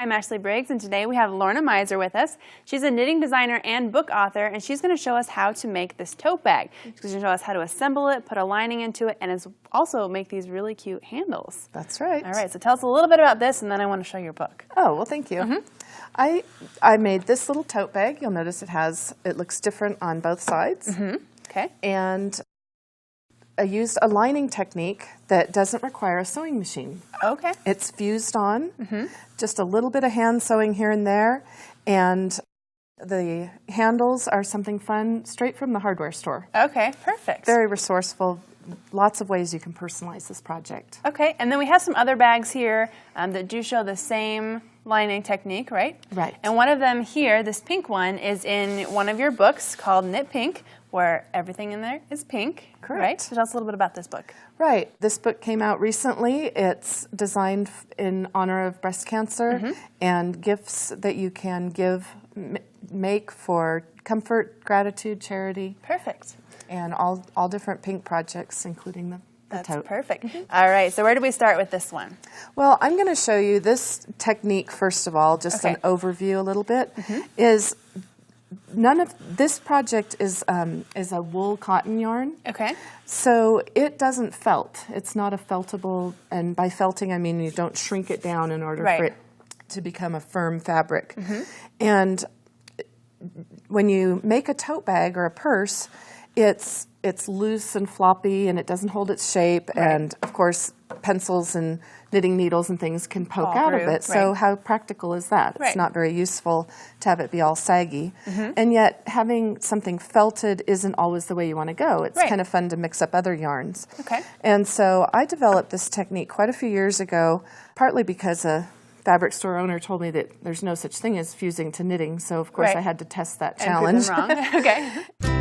I'm Ashley Briggs, and today we have Lorna Miser with us. She's a knitting designer and book author, and she's going to show us how to make this tote bag. She's going to show us how to assemble it, put a lining into it, and also make these really cute handles. That's right. All right, so tell us a little bit about this, and then I want to show your book. Oh, well, thank you. I made this little tote bag. You'll notice it looks different on both sides. Okay. And I used a lining technique that doesn't require a sewing machine. Okay. It's fused on, just a little bit of hand sewing here and there, and the handles are something fun straight from the hardware store. Okay, perfect. Very resourceful. Lots of ways you can personalize this project. Okay, and then we have some other bags here that do show the same lining technique, right? Right. And one of them here, this pink one, is in one of your books called Knit Pink, where everything in there is pink. Correct. Right? So tell us a little bit about this book. Right. This book came out recently. It's designed in honor of breast cancer and gifts that you can make for comfort, gratitude, charity. Perfect. And all different pink projects, including the That's tote. perfect. All right, so where do we start with this one? Well, I'm going to show you this technique first of all, just an overview a little bit. This project is a wool cotton yarn. Okay. So it doesn't felt. It's not a feltable, and by felting I mean you don't shrink it down in order for it to become a firm fabric. And when you make a tote bag or a purse, it's loose and floppy and it doesn't hold its shape, and of course pencils and knitting needles and things can poke out of it. So how practical is that? It's not very useful to have it be all saggy. And yet having something felted isn't always the way you want to go. It's kind of fun to mix up other yarns. Okay. And so I developed this technique quite a few years ago, partly because a fabric store owner told me that there's no such thing as fusing to knitting, so of course I had to test that challenge. And prove them wrong. Okay.